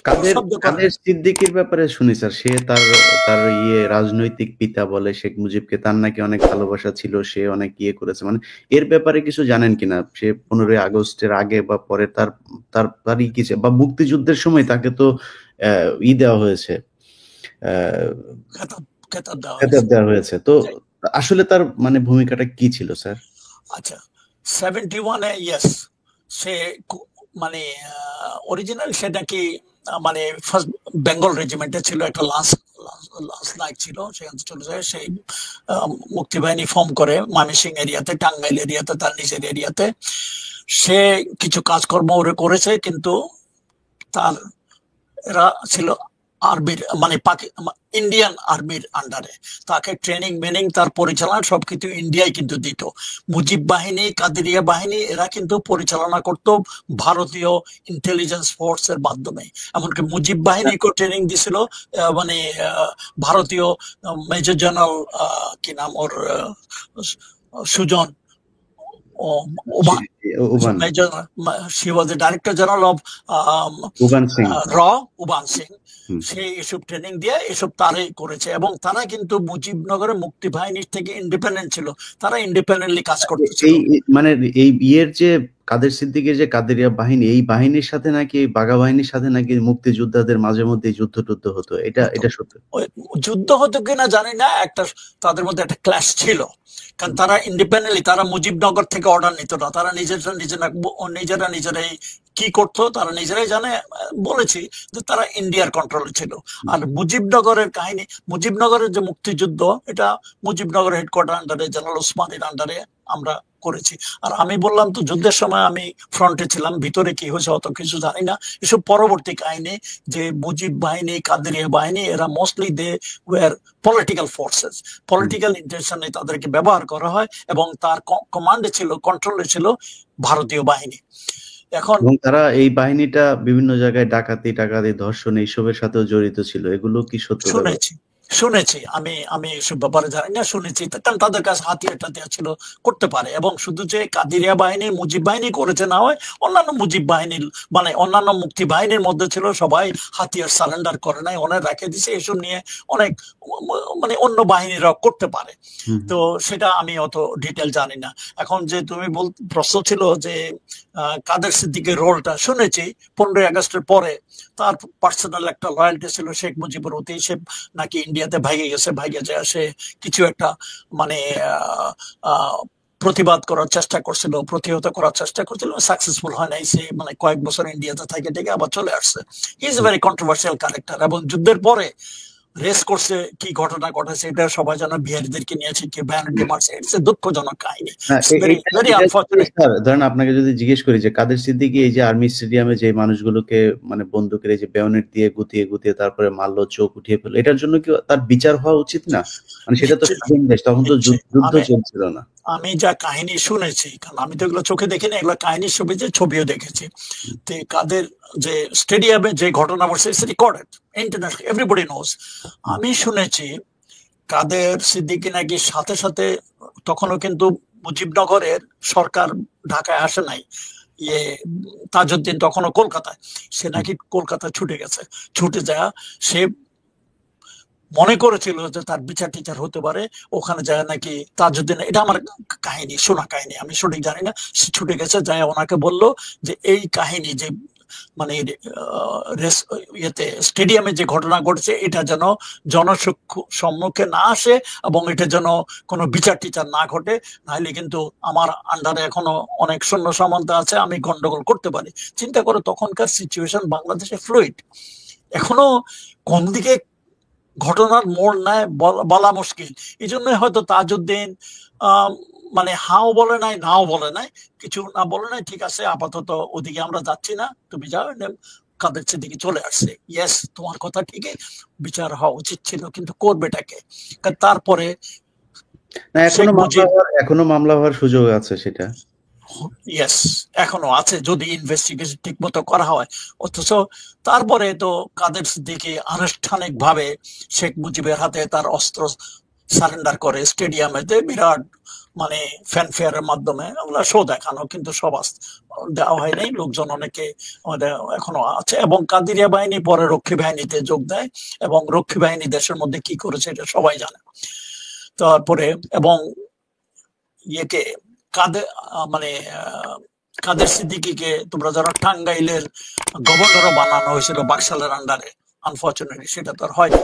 কাদের শব্দ করে কাদের সিদ্দিকীর ব্যাপারে শুনি স্যার, সে তার তার রাজনৈতিক পিতা বলে শেখ মুজিবকে, তার নাকি অনেক ভালোবাসা ছিল, সে অনেক করেছে, মানে এর ব্যাপারে কিছু জানেন কিনা? সে 15ই আগস্টের আগে বা পরে তার তার তারই কিছু, বা মুক্তিযুদ্ধের সময় তাকে তো দেওয়া হয়েছে, খেতাব খেতাব দেওয়া খেতাব হয়েছে। দেওয়া হয়েছে, তো আসলে তার মানে ভূমিকাটা কি ছিল স্যার? আচ্ছা, 71-এ ইয়েস, সে মানে অরিজিনাল সে নাকি মানে ফার্স্ট বেঙ্গল রেজিমেন্টে ছিল, একটা লাস্ট লাস্ট নাইট ছিল, সেখানে চলে যায়। সেই মুক্তিবাহিনী ফর্ম করে ময়মনসিং এরিয়াতে, টাঙ্গাইল এরিয়াতে, তার নিজের এরিয়াতে সে কিছু কাজকর্ম ওরে করেছে, কিন্তু তার এরা ছিল আর্মির মানে ইন্ডিয়ান আর্মির আন্ডারে। তাকে ট্রেনিং মেনিং তার পরিচালনা সবকিছু ইন্ডিয়ায় কিন্তু দিত। মুজিব বাহিনী, কাদেরিয়া বাহিনী এরা কিন্তু পরিচালনা করত ভারতীয় ইন্টেলিজেন্স ফোর্স এর মাধ্যমে। এমনকি মুজিব বাহিনীকেও ট্রেনিং দিছিল মানে ভারতীয় মেজর জেনারেল কি নাম ওর, Sujan Uban she was the director general of Uban Singh, Uban Singh. সে এসব ট্রেনিং দিয়ে এসব তারাই করেছে, এবং তারা কিন্তু মুজিবনগরের মুক্তি বাহিনীর থেকে ইন্ডিপেন্ডেন্ট ছিল, তারা ইন্ডিপেন্ডেন্টলি কাজ করতেছিল। মানে এই যে কাদের সিদ্দিকের যে কাদেরিয়া বাহিনী, এই বাহিনীর সাথে নাকি বাঘা বাহিনীর সাথে নাকি মুক্তিযোদ্ধাদের মাঝে মধ্যে যুদ্ধ টুদ্ধ হতো, এটা সত্য? যুদ্ধ হতো কিনা জানি না, একটা তাদের মধ্যে একটা ক্ল্যাশ ছিল, কারণ তারা ইন্ডিপেন্ডেন্টলি, তারা মুজিবনগর থেকে অর্ডার নিত না, তারা নিজেরা নিজেরাই কি করতো তারা নিজেরাই জানে। বলেছি যে তারা ইন্ডিয়ার কন্ট্রোলে ছিল। আর মুজিবনগরের কাহিনী, মুজিবনগরের যে মুক্তিযুদ্ধ, এটা মুজিবনগরের হেডকোয়ার্টার আন্ডারে, জেনারেল ওসমানীর আন্ডারে আমরা করেছি। আর আমি বললাম তো, যুদ্ধের সময় আমি ফ্রন্টে ছিলাম, ভিতরে কি হয়েছে অত কিছু জানি না। এসব পরবর্তী কাহিনী, যে মুজিব বাহিনী, কাদেরিয়া বাহিনী, এরা mostly they were political forces, political ইন্টেনশনে তাদেরকে ব্যবহার করা হয়, এবং তার কমান্ডে ছিল, কন্ট্রোলে ছিল ভারতীয় বাহিনী। এখন তারা এই বাহিনীটা বিভিন্ন জায়গায় ডাকাতি ধর্ষণ এইসবের সাথেও জড়িত ছিল, এগুলো কি সত্য? শুনেছি আমি এসব ব্যাপারে জানি না, শুনেছি, কারণ তাদের কাছে হাতিয়ার টাতিয়ার ছিল, করতে পারে। এবং শুধু যে কাদেরিয়া বাহিনী, মুজিব বাহিনী করেছে না হয়, অন্যান্য মুজিব বাহিনীর মানে অন্যান্য মুক্তি বাহিনীর মধ্যে ছিল, সবাই হাতিয়ার সারেন্ডার করে নাই, অনেক রেখে দিছে। এসব নিয়ে অনেক মানে অন্য বাহিনীরা করতে পারে, তো সেটা আমি অত ডিটেল জানি না। এখন যে তুমি প্রশ্ন ছিল যে কাদের সিদ্দিকের রোলটা, শুনেছি 15ই আগস্টের পরে তার পার্সোনাল একটা লয়্যালটি ছিল শেখ মুজিবের প্রতি। সে নাকি ইন্ডিয়াতে ভাইগে গেছে, ভাইগে যায় সে কিছু একটা মানে প্রতিবাদ করার চেষ্টা করছিল, প্রতিহত করার চেষ্টা করছিল, সাকসেসফুল হয় নাই। সে মানে কয়েক বছর ইন্ডিয়াতে থেকে আবার চলে আসছে। He is a very controversial character. এবং যুদ্ধের পরে রেস করছে, কি ঘটনা ঘটেছে এটা সবাই জানা, বিহারীদেরকে নিয়েছে, কি ব্যানার্জি মারছে, ইটস এ দুঃখজনক কাহিনী। ধরেন আপনাকে যদি জিজ্ঞেস করি যে কাদের সিদ্দিকী এই যে আর্মি স্টেডিয়ামে যে মানুষগুলোকে মানে বন্দুকের এই যে বেয়নেট দিয়ে গুতিয়ে গুতিয়ে তারপরে মারলো, চোখ উঠিয়ে ফেললো, এটার জন্য কি তার বিচার হওয়া উচিত না? মানে সেটা তো স্বাধীন দেশ, তখন তো যুদ্ধ চলছিল না। আমি যা কাহিনী শুনেছি, কারণ আমি তো এগুলো চোখে দেখিনি, এগুলো কাহিনীর ছবিও দেখেছি। তো কাদের যে স্টেডিয়ামে যে ঘটনা ঘটছে, it's recorded international, everybody knows. আমি শুনেছি কাদের সিদ্দিকী নাকি সাথে সাথে, তখনও কিন্তু মুজিবনগরের সরকার ঢাকায় আসে নাই, তাজউদ্দিন তখনও কলকাতায়, সে নাকি কলকাতা ছুটে গেছে। ছুটে যায়, সে মনে করেছিল যে তার বিচার টিচার হতে পারে, ওখানে যায় নাকি তাজউদ্দিন, এটা আমার কাহিনী, শোনা কাহিনী, আমি সঠিক জানি না। সে ছুটে গেছে, যায় ওনাকে বললো যে এই কাহিনী যে মানে ইয়েতে স্টেডিয়ামে যে ঘটনা ঘটেছে, এটা যেন জনচক্ষু সম্মুখে না আসে, এবং এটা যেন কোনো বিচার টিচার না ঘটে, নাহলে কিন্তু আমার আন্ডারে এখনো অনেক সৈন্য সামন্ত আছে, আমি গন্ডগোল করতে পারি। চিন্তা করো তখনকার সিচুয়েশন বাংলাদেশে ফ্লুইড, এখনো কোন দিকে ঘটনার মোড় নেয় বলা মুশকিল। এই জন্য হয়তো তাজউদ্দিন মানে হাও বলে নাই, নাও বলে নাই, কিছু না বলে নাই, ঠিক আছে আপাতত ওদিকে আমরা যাচ্ছি না, তুমি যাও, কাদের দিকে চলে আসছে। ইয়েস, তোমার কথা ঠিকই, বিচার হওয়া উচিত ছিল, কিন্তু করবেটাকে? তারপরে এখনো মামলা হওয়ার সুযোগ আছে সেটা। ইয়েস, এখনো আছে যদি ইনভেস্টিগেশন ঠিক মতো করা হয়। অথচ তারপরে তো কাদের সিদ্দিকী আনুষ্ঠানিক ভাবে শেখ মুজিবের হাতে তার অস্ত্র সারেন্ডার করে স্টেডিয়ামেতে, বিরাট মানে ফ্যানফেয়ারের মাধ্যমে ওগুলা শো দেখানো, কিন্তু সব দেওয়া হয় নাই। লোকজন অনেকে আমাদের এখনো আছে, এবং কাদিরিয়া বাহিনী পরে রক্ষী বাহিনীতে যোগ দেয়, এবং রক্ষী বাহিনী দেশের মধ্যে কি করেছে এটা সবাই জানে। তারপরে এবং ইয়েকে কাদের মানে কাদের সিদ্দিকীকে তোমরা যারা টাঙ্গাইলের গভর্নরও বানানো হয়েছিল বাকশালের আন্ডারে, আনফর্চুনেটলি সেটা তো আর হয়নি।